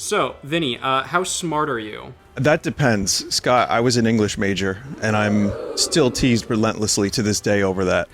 So, Vinny, how smart are you? That depends. Scott, I was an English major, and I'm still teased relentlessly to this day over that.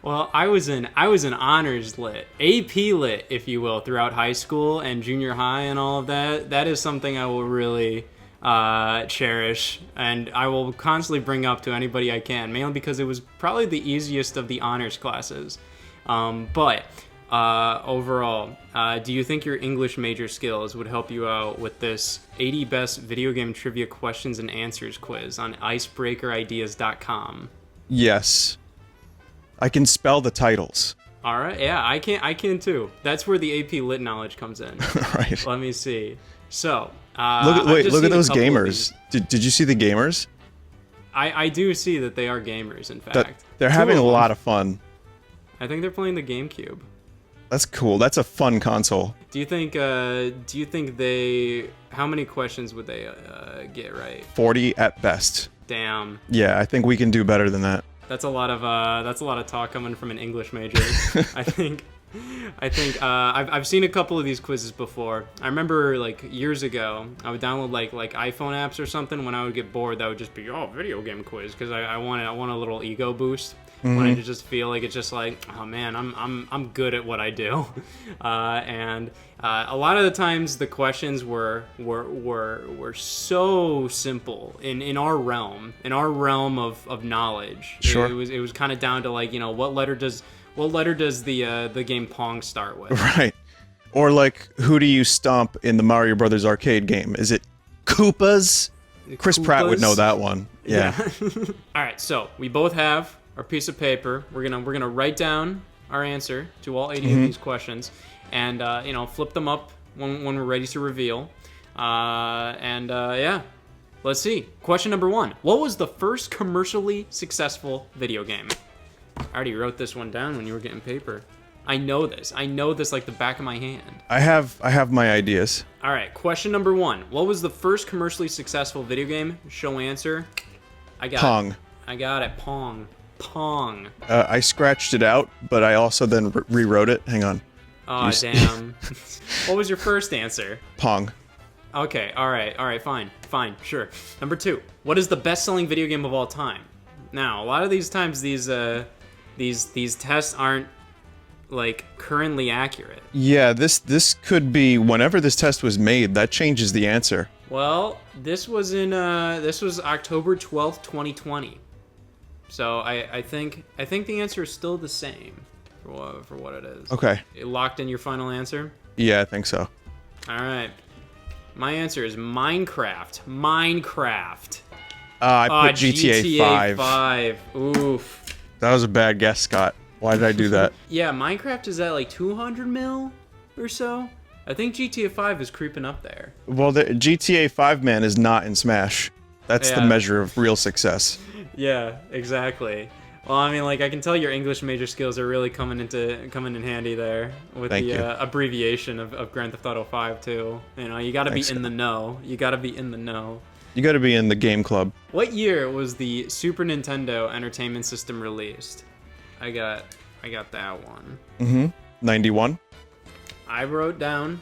Well, I was an honors lit, AP lit, if you will, throughout high school and junior high and all of that. That is something I will really cherish, and I will constantly bring up to anybody I can, mainly because it was probably the easiest of the honors classes. But overall, do you think your English major skills would help you out with this 80 best video game trivia questions and answers quiz on icebreakerideas.com? Yes. I can spell the titles. All right, yeah, I can too. That's where the AP Lit knowledge comes in. Right. Let me see. So, Look at those gamers. Did you see the gamers? I do see that they are gamers, in fact. They're Two having of a them. lot of fun. I think they're playing the GameCube. That's cool. That's a fun console. Do you think how many questions would they get right? 40 at best. Damn. Yeah, I think we can do better than that. That's a lot of talk coming from an English major. I think I've seen a couple of these quizzes before. I remember like years ago, I would download like iPhone apps or something when I would get bored. That would just be video game quiz because I want a little ego boost. Wanted to just feel like it's just like, oh man, I'm good at what I do, and a lot of the times the questions were so simple in our realm of knowledge. Sure. It was kind of down to like, what letter does the game Pong start with? Right. Or like, who do you stomp in the Mario Brothers arcade game? Is it Koopas? Chris Pratt would know that one. Yeah. All right, so we both have our piece of paper. We're gonna write down our answer to all 80 of these questions, and flip them up when we're ready to reveal. Yeah, let's see. Question number 1: what was the first commercially successful video game? I already wrote this one down when you were getting paper. I know this like the back of my hand. I have my ideas. All right, question number 1: what was the first commercially successful video game? Show answer. I got Pong. I got it. Pong. I scratched it out, but I also then rewrote it. Hang on. Oh, damn. What was your first answer? Pong. Okay, all right, fine, sure. Number 2: what is the best-selling video game of all time? Now, a lot of these times, these tests aren't like currently accurate. Yeah, this could be whenever this test was made. That changes the answer. Well, this was October 12th, 2020. So I think the answer is still the same for what it is. Okay. You locked in your final answer? Yeah, I think so. All right. My answer is Minecraft. I put GTA 5. 5. Oof. That was a bad guess, Scott. Why did I do that? Yeah, Minecraft is at like 200 mil or so. I think GTA 5 is creeping up there. Well, the GTA 5 man is not in Smash. That's the Yeah. measure of real success. Yeah, exactly. Well, I mean, like, I can tell your English major skills are really coming in handy there with Thank the you. Abbreviation of Grand Theft Auto 5 too. You got to be Thanks. in the know. You got to be in the know. You got to be in the game club. What year was the Super Nintendo Entertainment System released? I got that one. 91. I wrote down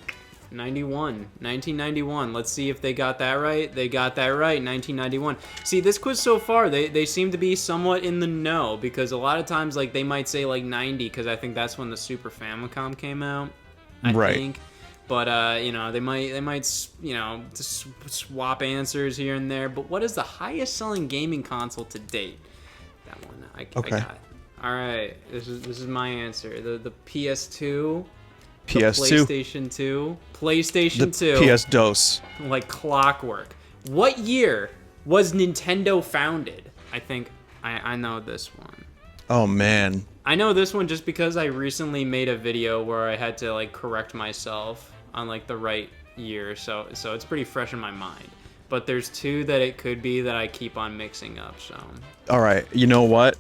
1991. Let's see if they got that right. They got that right, 1991. See, this quiz so far, they seem to be somewhat in the know, because a lot of times, like, they might say, like, 90, because I think that's when the Super Famicom came out, I think. But, they might just swap answers here and there. But what is the highest-selling gaming console to date? That one, I got. All right, this is my answer. The PS2... PS2. PlayStation 2. PlayStation 2. PS-DOS. Like clockwork. What year was Nintendo founded? I think I know this one. Oh, man. I know this one just because I recently made a video where I had to like correct myself on like the right year, so it's pretty fresh in my mind. But there's two that it could be that I keep on mixing up, so. All right, you know what?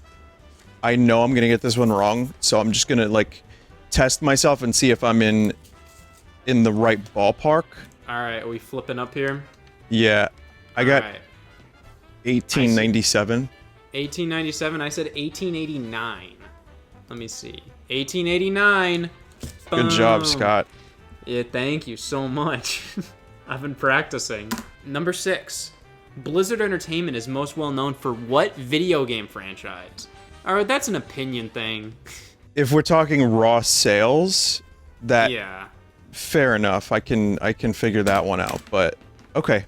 I know I'm going to get this one wrong, so I'm just going to, like, test myself and see if I'm in the right ballpark. All right, are we flipping up here? Yeah. I got All right. 1897. 1897. I said 1889. Let me see. 1889. Good job, Boom. Scott. Yeah, thank you so much. I've been practicing. Number 6. Blizzard Entertainment is most well known for what video game franchise? Alright, that's an opinion thing. If we're talking raw sales, that Yeah. fair enough. I can figure that one out. But okay,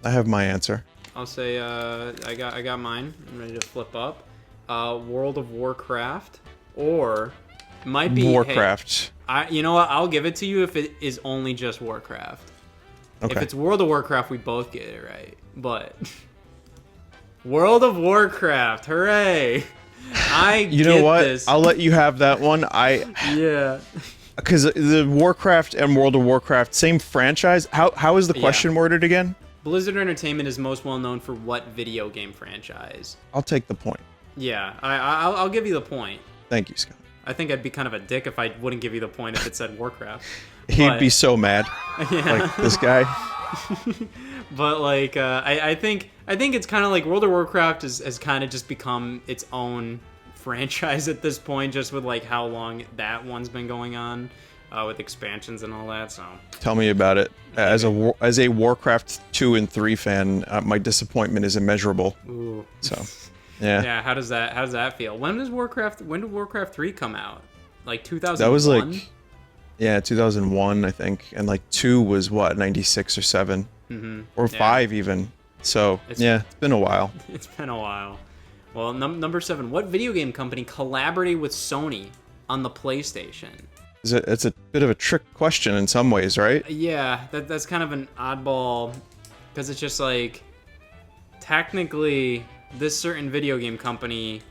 I have my answer. I'll say I got mine. I'm ready to flip up. World of Warcraft, or might be Warcraft. Hey, you know what? I'll give it to you if it is only just Warcraft. Okay. If it's World of Warcraft, we both get it right. But World of Warcraft, hooray! You know what? This. I'll let you have that one. Yeah. Because the Warcraft and World of Warcraft, same franchise. How is the question worded again? Blizzard Entertainment is most well known for what video game franchise? I'll take the point. Yeah, I'll give you the point. Thank you, Scott. I think I'd be kind of a dick if I wouldn't give you the point if it said Warcraft. He'd be so mad. Yeah. Like, this guy. But like, I think it's kind of like World of Warcraft has kind of just become its own franchise at this point, just with like how long that one's been going on, with expansions and all that. So Tell me about it. As a Warcraft 2 and 3 fan, my disappointment is immeasurable. ooh. So, yeah. Yeah, how does that feel? When did Warcraft 3 come out? Like 2001? That was like, yeah, 2001, I think, and like 2 was what, 96 or 7, or 5 even. So it's been a while. It's been a while. Well, number 7. What video game company collaborated with Sony on the PlayStation? It's a bit of a trick question in some ways, right? Yeah, that's kind of an oddball, because it's just like, technically, this certain video game company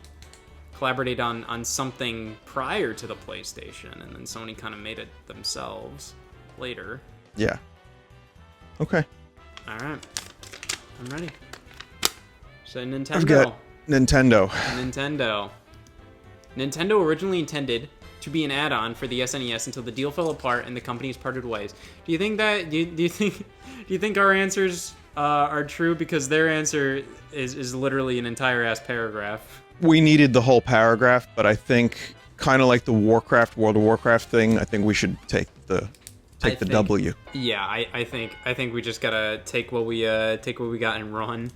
collaborated on something prior to the PlayStation, and then Sony kind of made it themselves later. Yeah. Okay. All right, I'm ready. So Nintendo. I've got Nintendo. Nintendo originally intended to be an add-on for the SNES until the deal fell apart and the companies parted ways. Do you think that? Do you think our answers are true? Because their answer is literally an entire ass paragraph. We needed the whole paragraph, but I think kind of like the World of Warcraft thing, I think we should take the W. Yeah, I think we just gotta take what we got and run.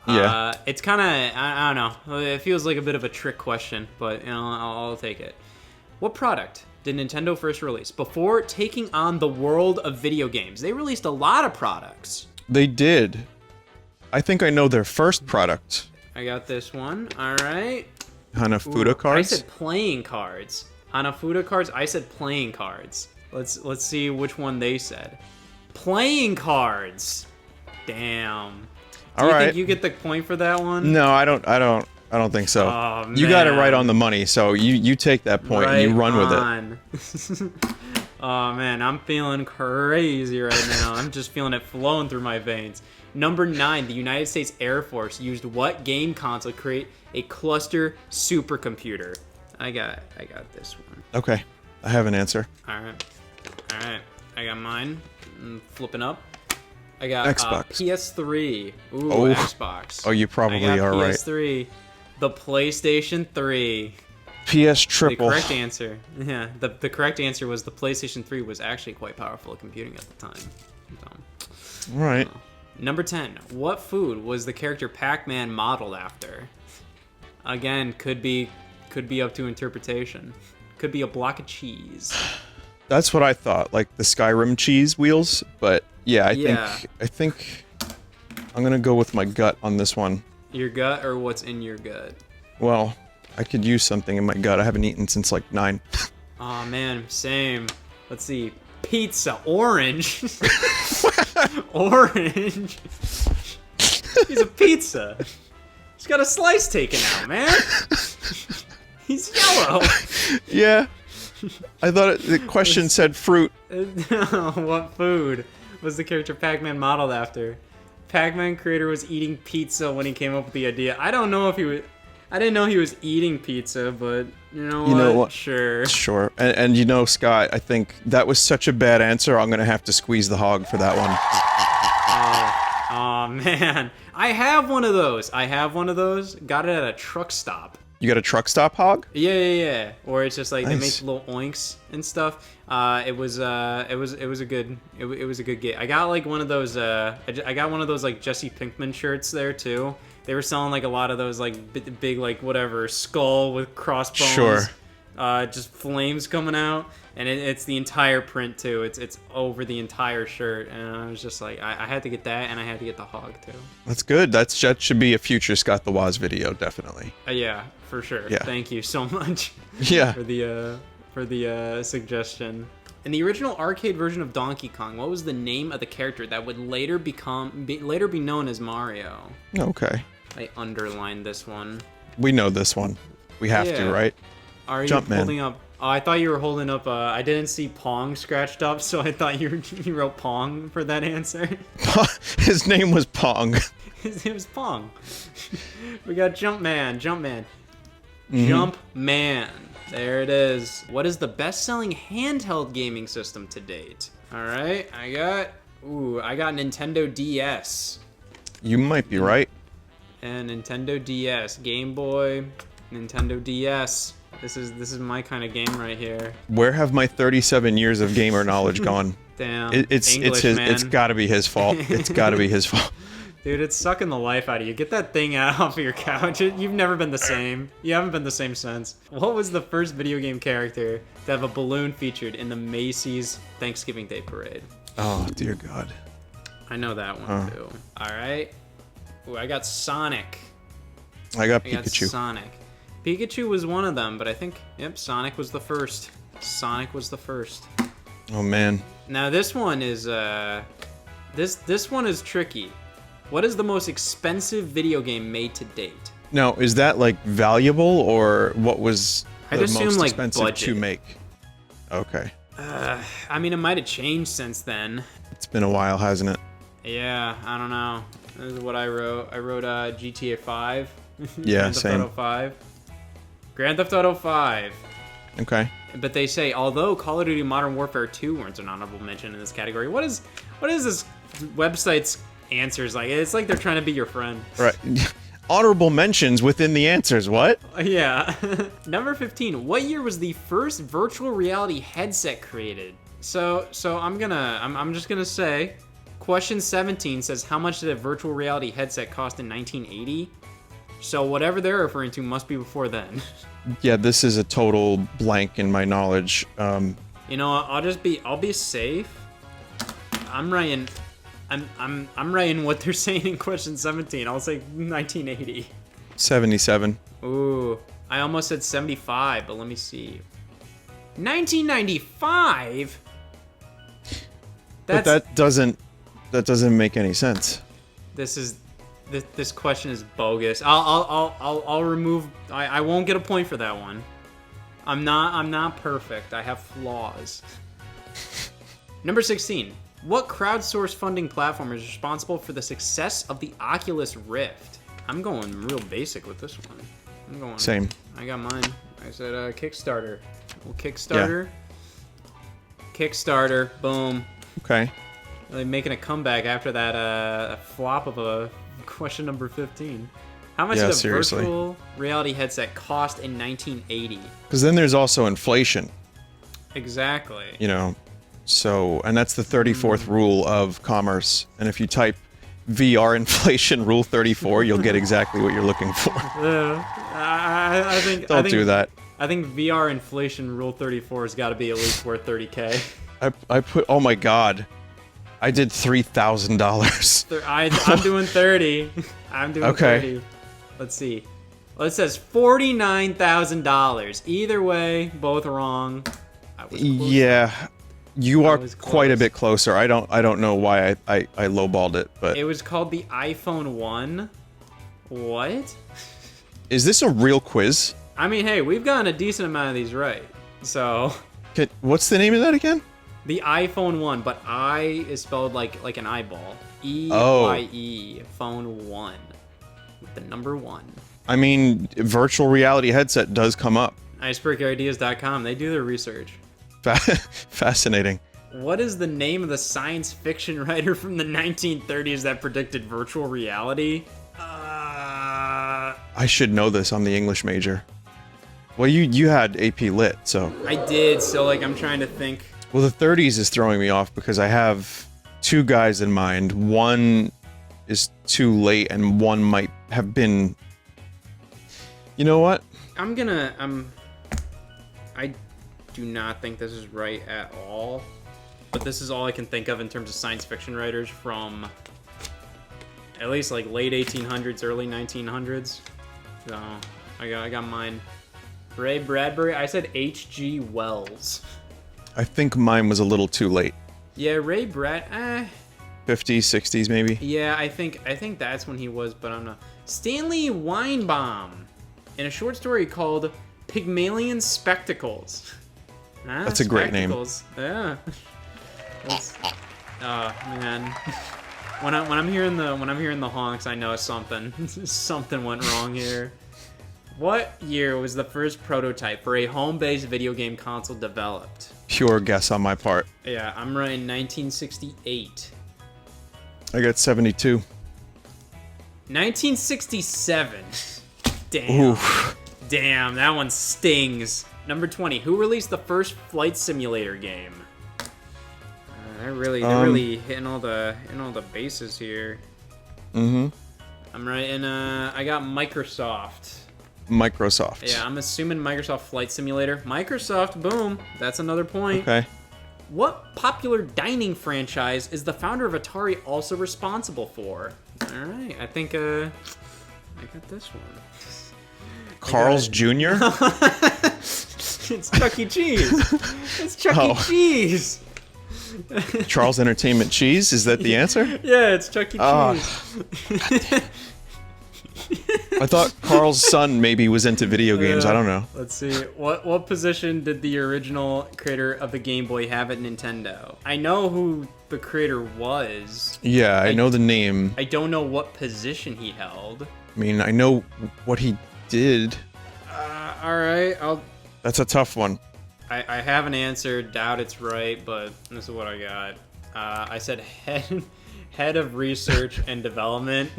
Yeah. It's kind of, I don't know. It feels like a bit of a trick question, but I'll take it. What product did Nintendo first release before taking on the world of video games? They released a lot of products. They did. I think I know their first product. I got this one. All right. Hanafuda cards. I said playing cards. Hanafuda cards. I said playing cards. Let's see which one they said. Playing cards. Damn. Do you think you get the point for that one? No, I don't think so. Oh, you got it man. right on the money, so you take that point and you run with it. Oh man, I'm feeling crazy right now. I'm just feeling it flowing through my veins. Number 9, the United States Air Force used what game console to create a cluster supercomputer? I got this one. Okay, I have an answer. All right. I got mine. I'm flipping up. I got Xbox. PS3. Ooh, Oh. Xbox. Oh, you probably I got are right. PS3. The PlayStation 3. PS Triple. The correct answer. Yeah, the correct answer was the PlayStation 3 was actually quite powerful at computing at the time. So, Right. number 10. What food was the character Pac-Man modeled after? Again, could be up to interpretation. Could be a block of cheese. That's what I thought, like the Skyrim cheese wheels. But yeah, I think I'm gonna go with my gut on this one. Your gut or what's in your gut? Well, I could use something in my gut. I haven't eaten since like 9. Oh man, same. Let's see. Pizza, orange. Orange. He's a pizza. He's got a slice taken out, man. He's yellow. Yeah. I thought the question said fruit. What food was the character Pac-Man modeled after? Pac-Man creator was eating pizza when he came up with the idea. I don't know if he was... I didn't know he was eating pizza, but you know what? Sure. Sure. And you know, Scott, I think that was such a bad answer, I'm going to have to squeeze the hog for that one. Oh, man. I have one of those. Got it at a truck stop. You got a truck stop hog? Yeah. Or it's just like they Nice. make little oinks and stuff. It was a good get. I got like one of those. I got one of those like Jesse Pinkman shirts there too. They were selling like a lot of those like big like whatever skull with crossbones. Sure. Just flames coming out, and it's the entire print too. It's over the entire shirt, and I was just like, I had to get that, and I had to get the hog too. That's good. That should be a future Scott the Woz video, definitely. Yeah, for sure. Yeah. Thank you so much. Yeah. For the suggestion. In the original arcade version of Donkey Kong, what was the name of the character that would later be known as Mario? Okay. I underlined this one. We know this one. We have Yeah. to, right? Are you Jumpman. holding up? Oh, I thought you were holding up. I didn't see Pong scratched up, so I thought you wrote Pong for that answer. His name was Pong. His name was Pong. We got Jumpman. Mm-hmm. Jumpman. There it is. What is the best-selling handheld gaming system to date? All right, I got Nintendo DS. You might be right. And Nintendo DS, Game Boy, Nintendo DS. This is my kind of game right here. Where have my 37 years of gamer knowledge gone? Damn. It's English, his. man. It's got to be his fault. It's got to be his fault. Dude, it's sucking the life out of you. Get that thing out off of your couch. You've never been the same. You haven't been the same since. What was the first video game character to have a balloon featured in the Macy's Thanksgiving Day Parade? Oh dear God. I know that one too. All right. Ooh, I got Sonic. I got I got Pikachu. Sonic. Pikachu was one of them, but I think, yep, Sonic was the first. Sonic was the first. Oh man. Now this one is this one is tricky. What is the most expensive video game made to date? Now, is that like valuable or what was I'd the assume, most like, expensive budget. to make? Okay. I mean, it might have changed since then. It's been a while, hasn't it? Yeah, I don't know. This is what I wrote. I wrote GTA 5. Yeah, Grand Theft same. Auto 5. Grand Theft Auto 5. Okay. But they say, although Call of Duty Modern Warfare 2 warrants an honorable mention in this category, what is this website's answers like? It's like they're trying to be your friend. Right. Honorable mentions within the answers. What? Yeah. Number 15. What year was the first virtual reality headset created? So I'm just gonna say, question 17 says, how much did a virtual reality headset cost in 1980? So whatever they're referring to must be before then. Yeah, this is a total blank in my knowledge. You know, I'll be safe. I'm writing what they're saying in question 17. I'll say 1980. 77. Ooh, I almost said 75, but let me see. 1995? But that doesn't make any sense. This question is bogus. I'll remove. I won't get a point for that one. I'm not perfect. I have flaws. Number 16. What crowdsourced funding platform is responsible for the success of the Oculus Rift? I'm going real basic with this one. Same. I got mine. I said Kickstarter. Well, Kickstarter. Yeah. Kickstarter. Boom. Okay. Really making a comeback after that flop of a question number 15. How much Yeah, did a seriously. virtual reality headset cost in 1980? Because then there's also inflation. Exactly. You know. So, and that's the 34th rule of commerce. And if you type VR inflation rule 34, you'll get exactly what you're looking for. I think Don't do that. I think VR inflation rule 34 has got to be at least worth 30K. I put, oh my God. I did $3,000. I'm doing 30. I'm doing Okay. 30. Let's see. Well, it says $49,000. Either way, both wrong. I was close. Yeah. You are was quite a close. bit closer. I don't know why I lowballed it, but It was called the iPhone 1. What? is this a real quiz? I mean, hey, we've gotten a decent amount of these right. So, What's the name of that again? the iPhone 1, but I is spelled like an eyeball. E-Y-E, phone 1. With the number 1. I mean, virtual reality headset does come up. Icebreakerideas.com, they do their research. Fascinating. What is the name of the science fiction writer from the 1930s that predicted virtual reality? I should know this. I'm the English major. Well, you had AP Lit, so. I did, so like I'm trying to think. Well, the 30s is throwing me off because I have two guys in mind. One is too late, and one might have been. You know what? I do not think this is right at all, but this is all I can think of in terms of science fiction writers from at least like late 1800s, early 1900s. So I got mine. Ray Bradbury. I said H.G. Wells. I think mine was a little too late. Yeah, Ray 50s, 60s maybe. Yeah, I think that's when he was, but I'm not. Stanley Weinbaum, in a short story called Pygmalion Spectacles. That's a great name. Yeah. Oh man. When I'm hearing the honks, I know something went wrong here. What year was the first prototype for a home-based video game console developed? Pure guess on my part. Yeah, I'm writing 1968. I got 72. 1967. Damn. Oof. Damn, that one stings. Number 20. Who released the first flight simulator game? They're really hitting all the bases here. Mm-hmm. I'm writing. I got Microsoft. Microsoft. Yeah, I'm assuming Microsoft Flight Simulator. Microsoft, boom. That's another point. Okay. What popular dining franchise is the founder of Atari also responsible for? All right, I think I got this one. Carl's Jr.? It's Chuck E. Cheese. It's Chuck E. Cheese. Charles Entertainment Cheese? Is that the answer? Yeah, it's Chuck E. Cheese. I thought Carl's son maybe was into video games. I don't know. Let's see. What position did the original creator of the Game Boy have at Nintendo? I know who the creator was. Yeah, I know the name. I don't know what position he held. I mean, I know what he did. All right, That's a tough one. I have an answer. Doubt it's right, but this is what I got. I said head of research and development.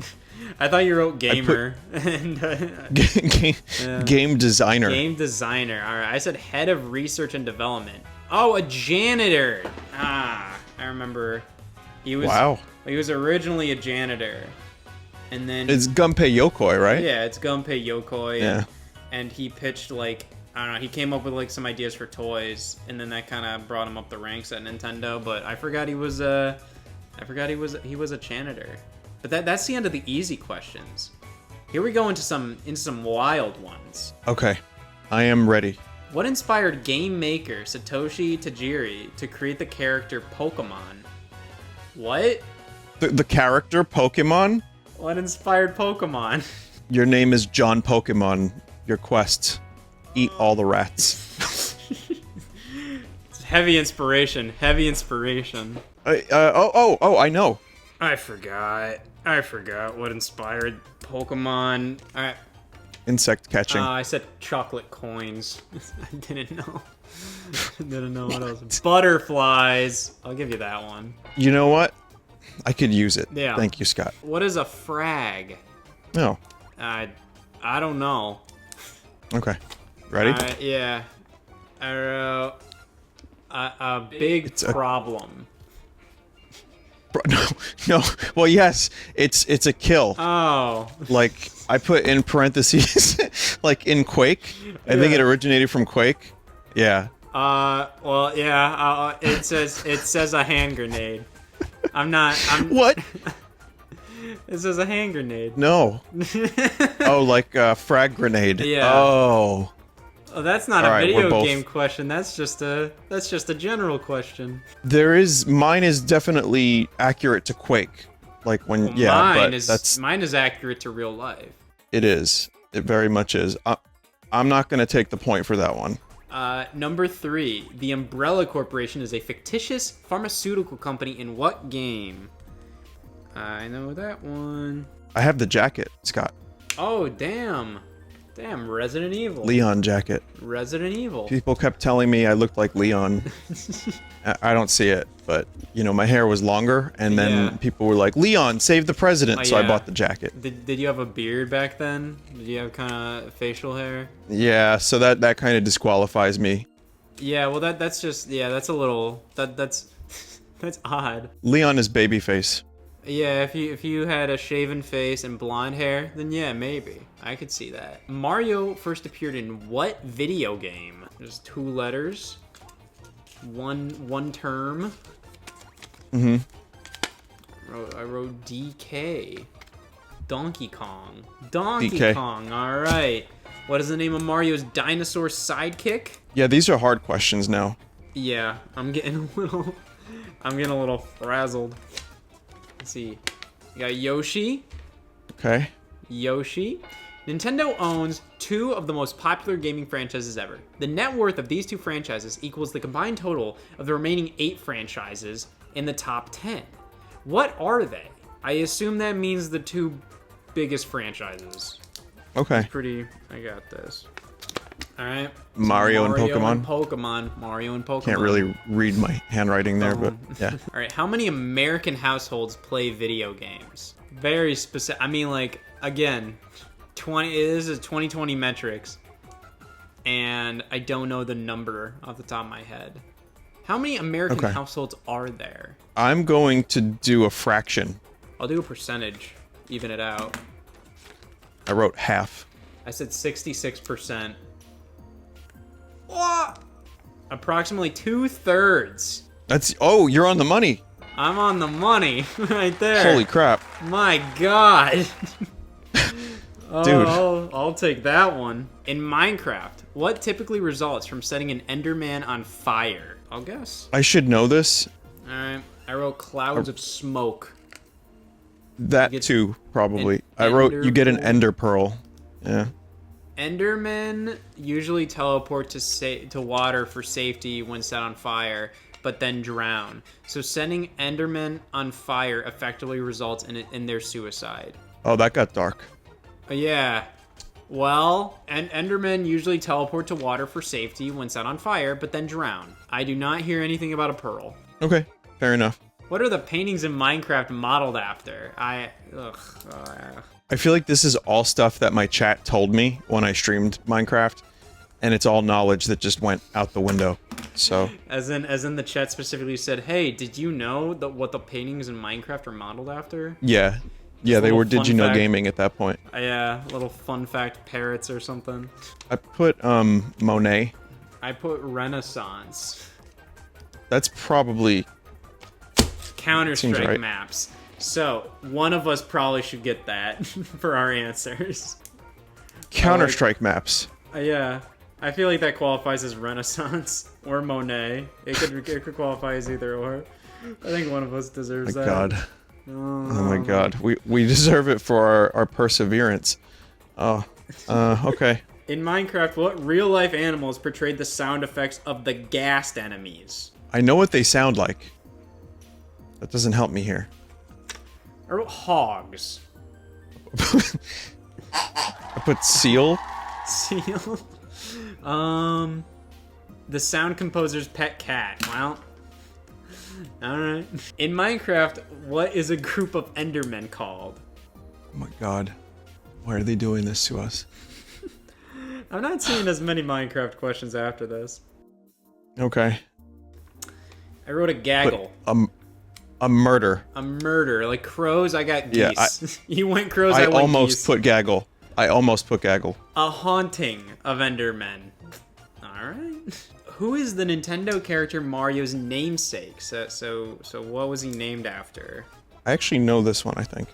I thought you wrote gamer. Game designer. Game designer. All right. I said head of research and development. Oh, a janitor. I remember. He was. Wow. He was originally a janitor, and then it's Gunpei Yokoi, right? Yeah, it's Gunpei Yokoi. Yeah. And he pitched like, I don't know. He came up with like some ideas for toys, and then that kind of brought him up the ranks at Nintendo. But I forgot he was a janitor. But that's the end of the easy questions. Here we go into some wild ones. Okay, I am ready. What inspired game maker Satoshi Tajiri to create the character Pokemon? What? The character Pokemon? What inspired Pokemon? Your name is John Pokemon. Your quest: eat all the rats. It's heavy inspiration. Heavy inspiration. I know. I forgot what inspired Pokemon. All right. Insect catching. I said chocolate coins. I didn't know. I didn't know what else. Butterflies. I'll give you that one. You know what? I could use it. Yeah. Thank you, Scott. What is a frag? No. I don't know. Okay. Ready? Yeah. I wrote a big problem. No. Well, yes, it's a kill. Oh. Like I put in parentheses, like in Quake. I think it originated from Quake. Yeah. Well, yeah. It says a hand grenade. What? It says a hand grenade. No. Oh, like a frag grenade. Yeah. Oh. Oh, that's not a video game question. That's just a general question. Mine is definitely accurate to Quake. Like when mine is accurate to real life. It is. It very much is. I'm not going to take the point for that one. Number 3. The Umbrella Corporation is a fictitious pharmaceutical company in what game? I know that one. I have the jacket, Scott. Oh, damn. Damn, Resident Evil. Leon jacket. Resident Evil. People kept telling me I looked like Leon. I don't see it, but you know, my hair was longer, and then people were like, "Leon, save the president!" So I bought the jacket. Did you have a beard back then? Did you have kind of facial hair? Yeah, so that kind of disqualifies me. Yeah, well that's just that's a little that's that's odd. Leon is babyface. Yeah, if you had a shaven face and blonde hair, then yeah, maybe. I could see that. Mario first appeared in what video game? There's 2 letters. One term. Mm-hmm. I wrote DK. Donkey Kong. Donkey DK. Kong, alright. What is the name of Mario's dinosaur sidekick? Yeah, these are hard questions now. Yeah, I'm getting a little frazzled. Let's see. You got Yoshi. Okay. Yoshi. Nintendo owns 2 of the most popular gaming franchises ever. The net worth of these 2 franchises equals the combined total of the remaining 8 franchises in the top 10. What are they? I assume that means the 2 biggest franchises. Okay. I got this. Alright. Mario and Pokemon. Mario and Pokemon. Can't really read my handwriting there, but yeah. Alright, how many American households play video games? Very specific. I mean, like, again, this is 2020 metrics, and I don't know the number off the top of my head. How many American households are there? I'm going to do a fraction. I'll do a percentage, even it out. I wrote half. I said 66%. What? Approximately 2/3. That's you're on the money. I'm on the money right there. Holy crap. My God. Dude. I'll take that one. In Minecraft, what typically results from setting an Enderman on fire? I'll guess. I should know this. Alright, I wrote clouds of smoke. That too, probably. I wrote you get an ender pearl. Yeah. Endermen usually teleport to water for safety when set on fire, but then drown. So setting Endermen on fire effectively results in their suicide. Oh, that got dark. Yeah. Well, Endermen usually teleport to water for safety when set on fire, but then drown. I do not hear anything about a pearl. Okay, fair enough. What are the paintings in Minecraft modeled after? I feel like this is all stuff that my chat told me when I streamed Minecraft, and it's all knowledge that just went out the window. So as in the chat specifically said, "Hey, did you know what the paintings in Minecraft are modeled after?" Yeah. Yeah, they were Did You Know Gaming at that point. Yeah, little fun fact parrots or something. I put Monet. I put Renaissance. That's probably Counter-Strike maps. So, one of us probably should get that for our answers. Counter-Strike maps. Yeah. I feel like that qualifies as Renaissance or Monet. It could qualify as either or. I think one of us deserves that. God. Oh my God. We deserve it for our perseverance. Oh. Okay. In Minecraft, what real-life animals portrayed the sound effects of the gassed enemies? I know what they sound like. That doesn't help me here. I wrote hogs. I put seal. Seal? The sound composer's pet cat. Well, alright. In Minecraft, what is a group of Endermen called? Oh my God. Why are they doing this to us? I'm not seeing as many Minecraft questions after this. Okay. I wrote a gaggle. A murder. A murder. Like crows, I got geese. Yeah, you went crows, I went almost geese. put gaggle. I almost put gaggle. A haunting of Endermen. Alright. Who is the Nintendo character Mario's namesake? So what was he named after? I actually know this one, I think.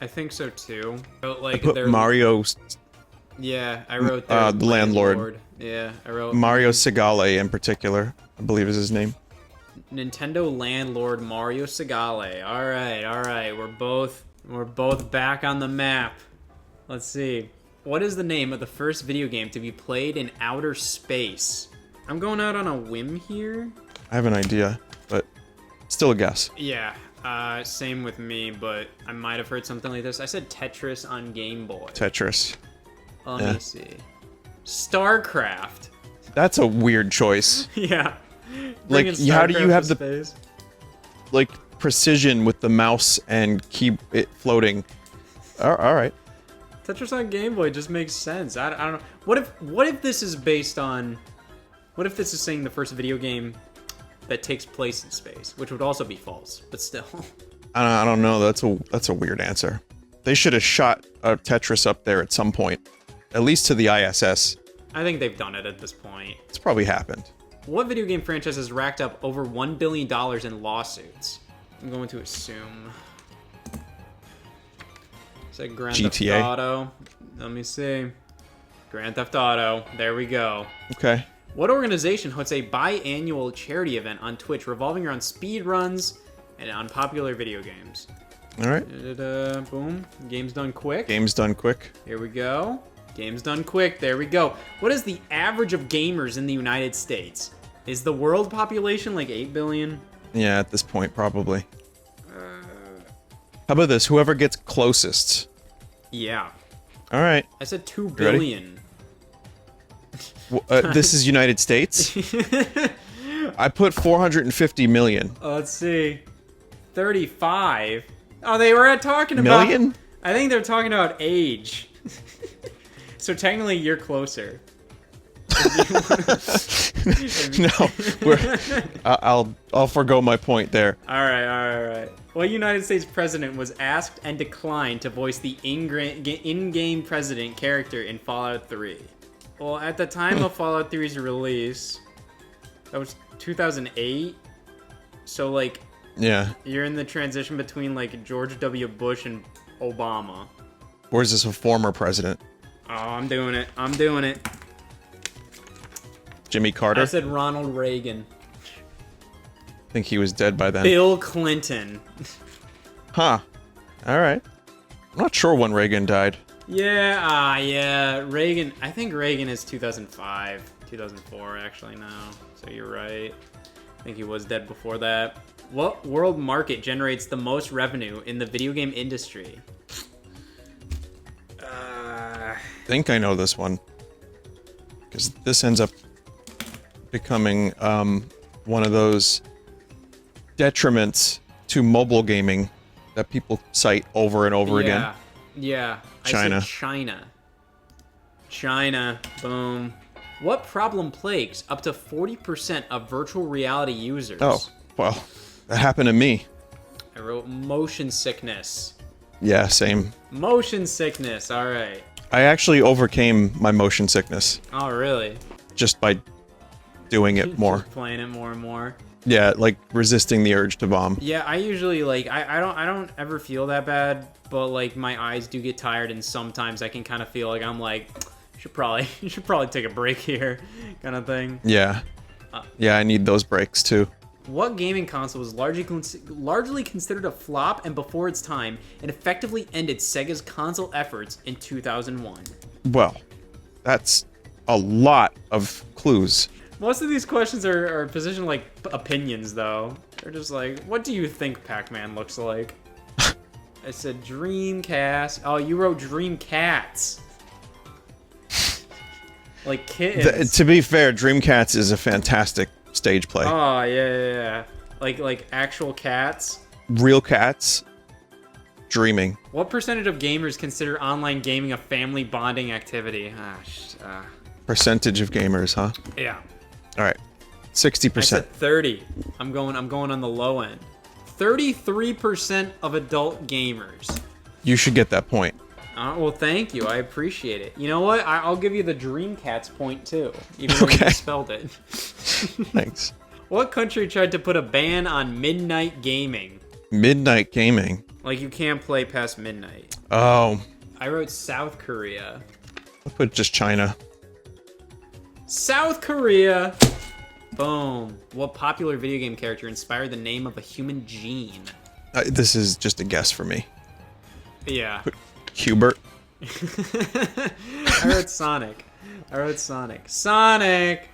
I think so too. But like I put Mario. Yeah, I wrote the landlord. Yeah, I wrote Mario Segale in particular, I believe is his name. Nintendo landlord Mario Segale. All right. We're both back on the map. Let's see. What is the name of the first video game to be played in outer space? I'm going out on a whim here. I have an idea, but still a guess. Yeah, same with me, but I might have heard something like this. I said Tetris on Game Boy. Tetris. Let me see. StarCraft. That's a weird choice. Yeah. Like, Bringing how do you StarCraft have to the space. like precision with the mouse and keep it floating? All right. Tetris on Game Boy just makes sense. I don't know. What if this is based on? What if this is saying the first video game that takes place in space, which would also be false, but still. I don't know. That's a weird answer. They should have shot a Tetris up there at some point, at least to the ISS. I think they've done it at this point. It's probably happened. What video game franchise has racked up over $1 billion in lawsuits? I'm going to assume. Is that Grand Theft GTA? Auto? Let me see. Grand Theft Auto. There we go. Okay. What organization hosts a biannual charity event on Twitch revolving around speedruns and on popular video games? All right. Boom. Game's done quick. Game's done quick. Here we go. Game's done quick. There we go. What is the average of gamers in the United States? Is the world population like 8 billion? Yeah, at this point, probably. How about this? Whoever gets closest. Yeah. All right. I said 2 ready? billion. This is United States. I put 450 million. Let's see. 35. Oh, they were talking about... Million? I think they're talking about age. So technically, you're closer. No, I'll forgo my point there. All right. What United States president was asked and declined to voice the in-game president character in Fallout 3? Well, at the time of Fallout 3's release, that was 2008. So, like, Yeah. you're in the transition between, like, George W. Bush and Obama. Or is this a former president? Oh, I'm doing it. Jimmy Carter? I said Ronald Reagan. I think he was dead by then. Bill Clinton. Huh. All right. I'm not sure when Reagan died. Yeah, Reagan. I think Reagan is 2005, 2004 actually now. So you're right. I think he was dead before that. What world market generates the most revenue in the video game industry? I think I know this one. Because this ends up becoming one of those detriments to mobile gaming that people cite over and over again. Yeah. China. I said China. Boom. What problem plagues up to 40% of virtual reality users? Oh, well, that happened to me. I wrote motion sickness. Yeah, same. Motion sickness. All right. I actually overcame my motion sickness Oh, really? just by doing it more. Just playing it more and more. Yeah, like resisting the urge to bomb. Yeah, I usually like I don't ever feel that bad, but like my eyes do get tired, and sometimes I can kind of feel like I'm like you should probably take a break here, kind of thing. Yeah. Yeah, I need those breaks too. What gaming console was largely considered a flop and before its time, and effectively ended Sega's console efforts in 2001? Well, that's a lot of clues. Most of these questions are positioned like opinions, though. They're just like, what do you think Pac-Man looks like? I said Dreamcast. Oh, you wrote Dreamcats. Like kittens. To be fair, Dreamcats is a fantastic stage play. Oh, yeah. Like actual cats. Real cats dreaming. What percentage of gamers consider online gaming a family bonding activity? Percentage of gamers, huh? Yeah. All right. I 60%. said 30. I'm going on the low end. 33% of adult gamers. You should get that point. Well, thank you. I appreciate it. You know what? I'll give you the Dreamcats point too, even though you Okay. misspelled it. Thanks. What country tried to put a ban on midnight gaming? Midnight gaming. Like you can't play past midnight. Oh, I wrote South Korea. I'll put just China. South Korea. Boom. What popular video game character inspired the name of a human gene? This is just a guess for me. Yeah. Hubert. I wrote Sonic. Sonic!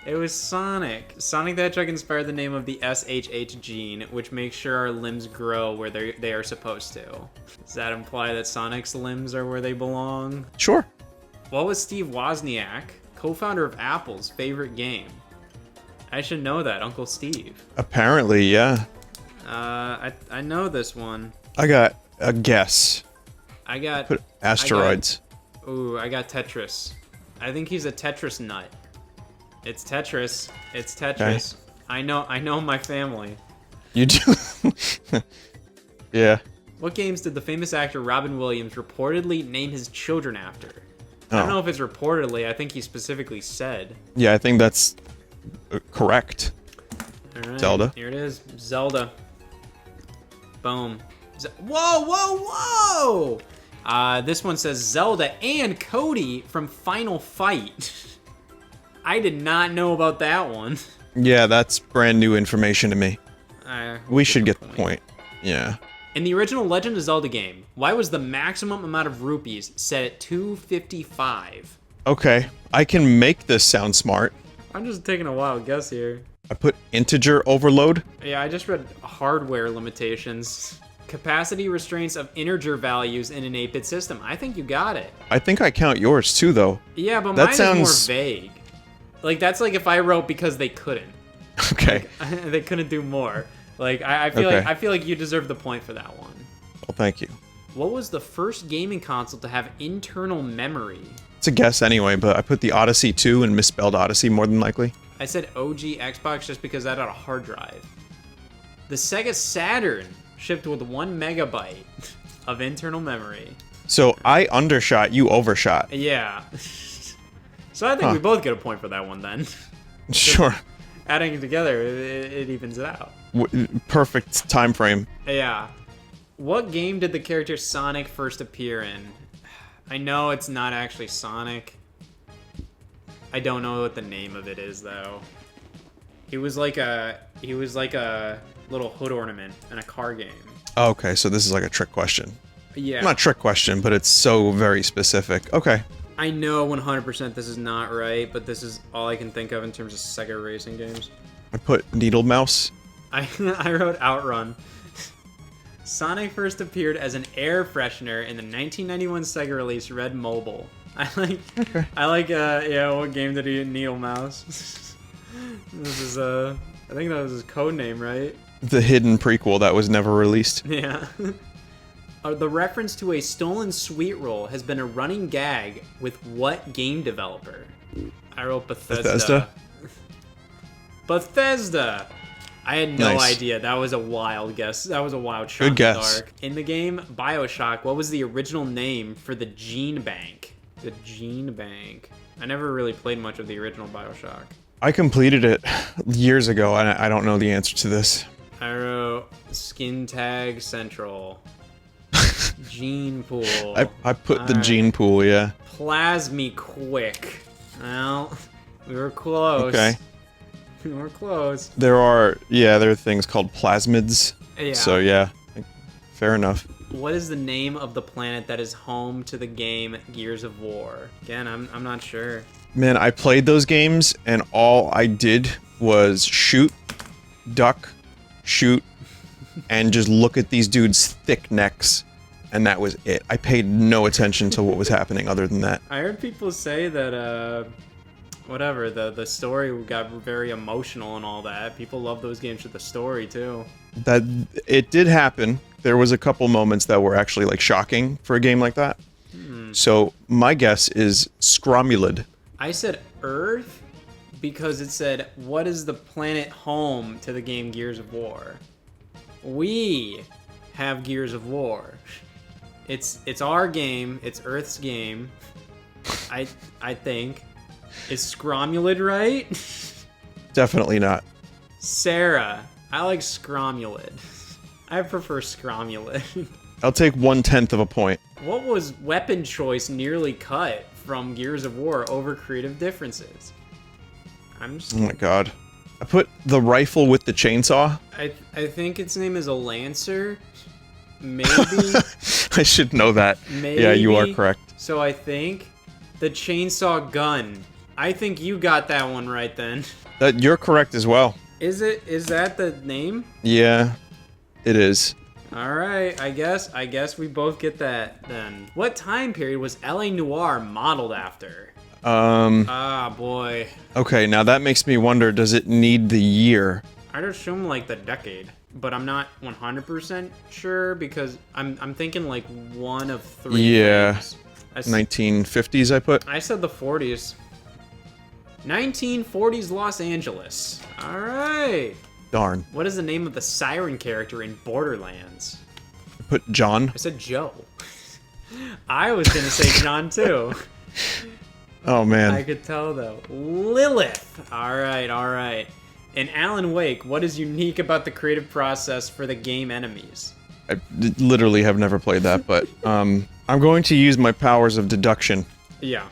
It was Sonic. Sonic the Hedgehog inspired the name of the SHH gene, which makes sure our limbs grow where they are supposed to. Does that imply that Sonic's limbs are where they belong? Sure. What was Steve Wozniak, co-founder of Apple's, favorite game? I should know that, Uncle Steve. Apparently, yeah. I know this one. I got a guess. I got... Put asteroids. I got Tetris. I think he's a Tetris nut. It's Tetris. It's Tetris. Okay. I know my family. You do? Yeah. What games did the famous actor Robin Williams reportedly name his children after? I don't know if it's reportedly. I think he specifically said. Yeah, I think that's correct. All right, Zelda. Here it is. Zelda. Boom. Whoa! This one says Zelda and Cody from Final Fight. I did not know about that one. Yeah, that's brand new information to me. We should get the point. Yeah. In the original Legend of Zelda game, why was the maximum amount of rupees set at 255? Okay, I can make this sound smart. I'm just taking a wild guess here. I put integer overload. Yeah, I just read hardware limitations. Capacity restraints of integer values in an 8-bit system. I think you got it. I think I count yours too, though. Yeah, but that mine sounds is more vague. Like, that's like if I wrote because they couldn't. Okay. Like, they couldn't do more. Like, I feel like you deserve the point for that one. Well, thank you. What was the first gaming console to have internal memory? It's a guess anyway, but I put the Odyssey 2 and misspelled Odyssey more than likely. I said OG Xbox just because that had a hard drive. The Sega Saturn shipped with 1 megabyte of internal memory. So I undershot, you overshot. Yeah. So I think we both get a point for that one then. Sure. Adding it together, it evens it out. Perfect time frame. Yeah. What game did the character Sonic first appear in? I know it's not actually Sonic. I don't know what the name of it is though. He was like a little hood ornament in a car game. Oh, okay, so this is like a trick question. Yeah. Not a trick question, but it's so very specific. Okay. I know 100% this is not right, but this is all I can think of in terms of Sega racing games. I put Needle Mouse. I wrote Outrun. Sonic first appeared as an air freshener in the 1991 Sega release Red Mobile. What game did he Needle Mouse? This is I think that was his code name, right? The hidden prequel that was never released. Yeah. The reference to a stolen sweet roll has been a running gag with what game developer? I wrote Bethesda. Bethesda! I had no idea. That was a wild guess. That was a wild shot. Good guess. Dark. In the game BioShock, what was the original name for the Gene Bank? The Gene Bank. I never really played much of the original BioShock. I completed it years ago, and I don't know the answer to this. I wrote Skin Tag Central. Gene Pool. I put the Gene Pool, yeah. Plasmy Quick. Well, we were close. Okay. We were close. There are things called plasmids. Yeah. So yeah, fair enough. What is the name of the planet that is home to the game Gears of War? Again, I'm not sure. Man, I played those games and all I did was shoot, duck, shoot, and just look at these dudes' thick necks, and that was it. I paid no attention to what was happening other than that. I heard people say that the story got very emotional and all that. People love those games with the story too. That it did happen. There was a couple moments that were actually like shocking for a game like that. So my guess is Scromulid. I said Earth because it said, what is the planet home to the game Gears of War? We have Gears of War. It's our game. It's Earth's game. I think. Is Scromulid right? Definitely not. Sarah. I like Scromulid. I prefer Scromulid. I'll take 1/10 of a point. What was weapon choice nearly cut from Gears of War over creative differences? Oh my god. I put the rifle with the chainsaw. I think its name is a Lancer. Maybe. I should know that. Maybe. Yeah, you are correct. So I think the chainsaw gun. I think you got that one right then. You're correct as well. Is that the name? Yeah, it is. All right, I guess we both get that then. What time period was LA Noire modeled after? Ah, boy. Okay, now that makes me wonder, does it need the year? I'd assume like the decade, but I'm not 100% sure because I'm thinking like one of three. Yeah. things. 1950s, I put. I said the 40s. 1940s Los Angeles. All right. Darn. What is the name of the siren character in Borderlands? I put John. I said Joe. I was gonna say John too. Oh, man. I could tell though. Lilith. All right. In Alan Wake, what is unique about the creative process for the game enemies? I literally have never played that, but I'm going to use my powers of deduction Yeah.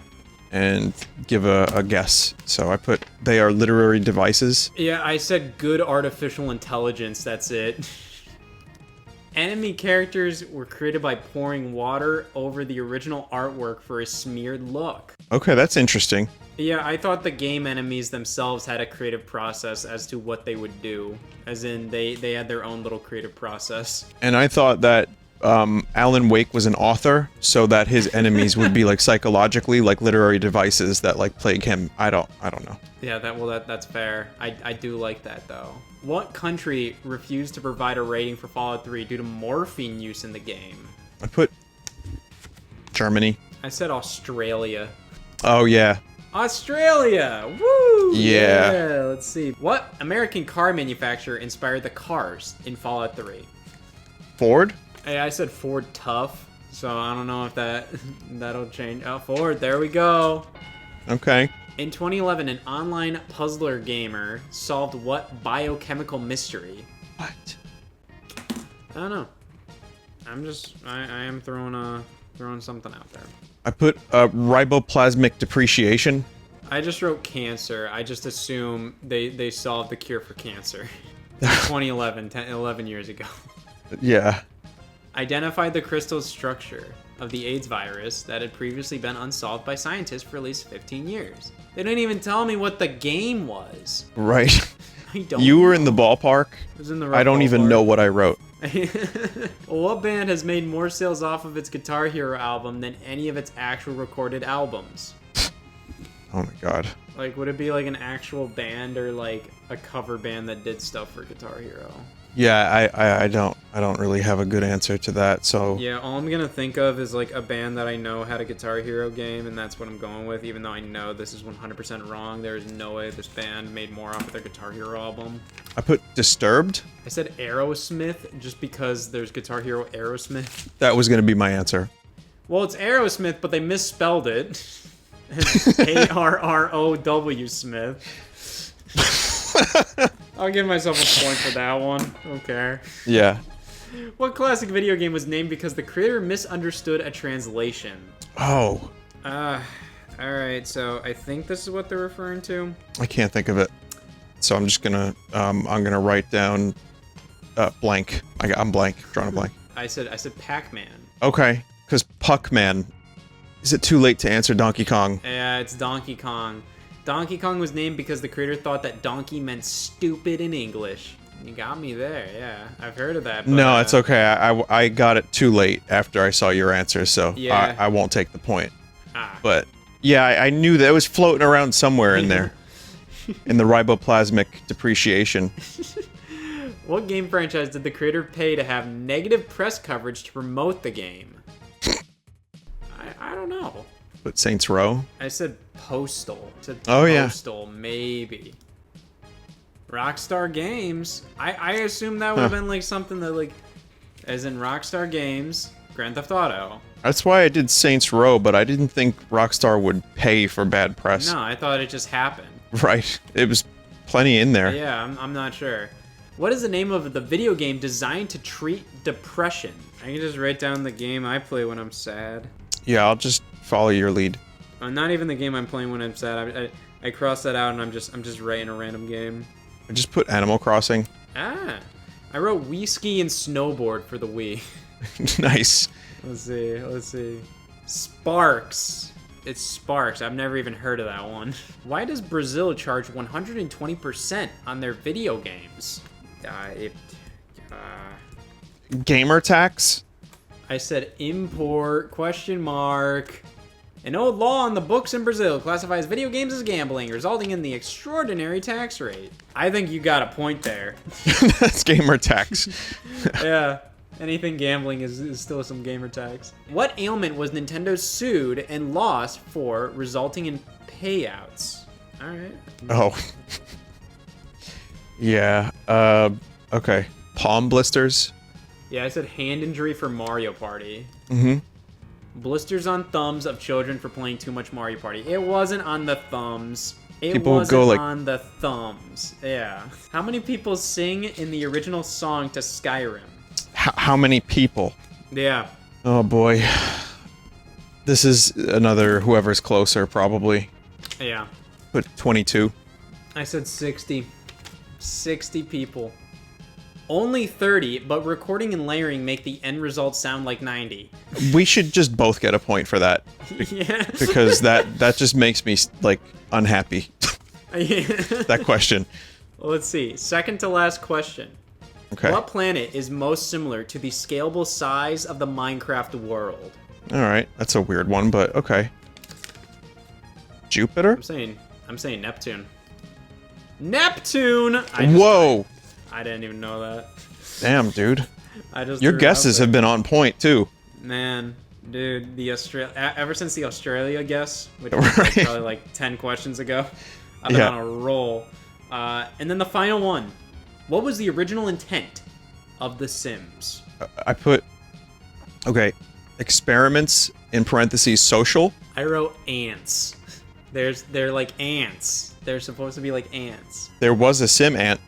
and give a guess. So I put they are literary devices. Yeah, I said good artificial intelligence, that's it. Enemy characters were created by pouring water over the original artwork for a smeared look. Okay, that's interesting. Yeah, I thought the game enemies themselves had a creative process as to what they would do. As in, they had their own little creative process. And I thought that Alan Wake was an author, so that his enemies would be like psychologically like literary devices that like plague him. I don't know. Yeah, that's fair. I do like that though. What country refused to provide a rating for Fallout 3 due to morphine use in the game? I put Germany. I said Australia. Oh yeah. Australia! Woo! Yeah. Let's see. What American car manufacturer inspired the cars in Fallout 3? Ford? Hey, I said Ford Tough, so I don't know if that'll change. Oh, Ford, there we go. Okay. In 2011, an online puzzler gamer solved what biochemical mystery? What? I don't know. I am throwing something out there. I put riboplasmic depreciation. I just wrote cancer. I just assume they solved the cure for cancer. 2011, 11 years ago. Yeah. Identified the crystal structure of the AIDS virus that had previously been unsolved by scientists for at least 15 years. They didn't even tell me what the game was. Right. I don't You were know. in the ballpark. It was in the right I don't even ballpark. know what I wrote. Well, what band has made more sales off of its Guitar Hero album than any of its actual recorded albums? Oh my god. Like, would it be like an actual band or like a cover band that did stuff for Guitar Hero? Yeah, I don't really have a good answer to that. So Yeah, all I'm gonna think of is like a band that I know had a Guitar Hero game, and that's what I'm going with, even though I know this is 100% wrong. There is no way this band made more off of their Guitar Hero album. I put Disturbed. I said Aerosmith just because there's Guitar Hero Aerosmith. That was gonna be my answer. Well, it's Aerosmith, but they misspelled it. It's ARROW Smith. I'll give myself a point for that one. Okay. Yeah. What classic video game was named because the creator misunderstood a translation? Oh, Alright, so I think this is what they're referring to. I can't think of it. So I'm just gonna I'm gonna write down blank. I'm blank. Drawing a blank. I said Pac-Man. Okay, because Puckman. Is it too late to answer Donkey Kong? Yeah, it's Donkey Kong. Donkey Kong was named because the creator thought that donkey meant stupid in English. You got me there, yeah. I've heard of that. But, No, it's okay. I got it too late after I saw your answer, so Yeah. I won't take the point. Ah. But yeah, I knew that it was floating around somewhere in there. In the riboplasmic depreciation. What game franchise did the creator pay to have negative press coverage to promote the game? I don't know. But Saints Row? I said Postal. I said Oh, yeah. Postal, maybe. Rockstar Games. I assume that would have been like something that like, as in Rockstar Games, Grand Theft Auto. That's why I did Saints Row, but I didn't think Rockstar would pay for bad press. No, I thought it just happened. Right. It was plenty in there. Yeah, I'm not sure. What is the name of the video game designed to treat depression? I can just write down the game I play when I'm sad. Yeah, I'll just follow your lead. Not even the game I'm playing when I'm sad. I cross that out and I'm just writing a random game. I just put Animal Crossing. Ah, I wrote Wii Ski and Snowboard for the Wii. Nice. Let's see. Sparks. It's Sparks. I've never even heard of that one. Why does Brazil charge 120% on their video games? Gamer tax? I said import, question mark. An old law on the books in Brazil classifies video games as gambling, resulting in the extraordinary tax rate. I think you got a point there. That's gamer tax. Yeah, anything gambling is still some gamer tax. What ailment was Nintendo sued and lost for, resulting in payouts? All right. Oh. Yeah. Okay. Palm blisters? Yeah, I said hand injury for Mario Party. Mm-hmm. Blisters on thumbs of children for playing too much Mario Party. It wasn't on the thumbs. It People wasn't go like... on the thumbs. Yeah. How many people sing in the original song to Skyrim? How many people? Yeah. Oh boy. This is another whoever's closer, probably. Yeah. Put 22. I said 60. 60 people. Only 30, but recording and layering make the end result sound like 90. We should just both get a point for that. Yeah. Because that just makes me, like, unhappy. Yeah. That question. Well, let's see. Second to last question. Okay. What planet is most similar to the scalable size of the Minecraft world? Alright, that's a weird one, but okay. Jupiter? I'm saying Neptune. Neptune! Whoa! I didn't even know that. Damn, dude. I just Your threw it guesses out there. have been on point, too. Man, dude, ever since the Australia guess, which was Right. probably like 10 questions ago, I've been Yeah. on a roll. And then the final one. What was the original intent of The Sims? I put... Okay. Experiments, in parentheses, social. I wrote ants. They're like ants. They're supposed to be like ants. There was a sim ant.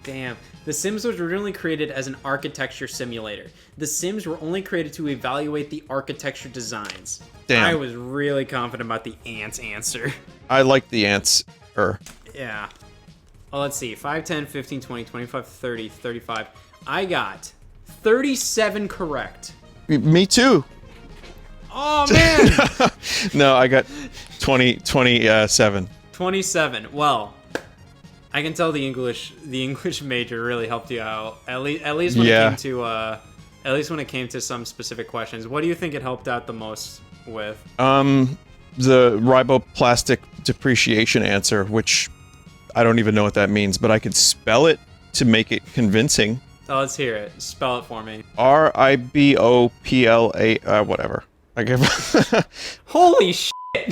Damn. The Sims was originally created as an architecture simulator. The Sims were only created to evaluate the architecture designs. Damn. I was really confident about the ants answer. I like the ants. Yeah. Well, let's see. 5, 10, 15, 20, 25, 30, 35. I got 37 correct. Me too. Oh, man! No, I got 27. 27. Well, I can tell the English major really helped you out. At least when Yeah. it came to some specific questions. What do you think it helped out the most with? The riboplastic depreciation answer, which I don't even know what that means, but I could spell it to make it convincing. Oh, let's hear it. Spell it for me. Ribopla, whatever. I give. Holy sh!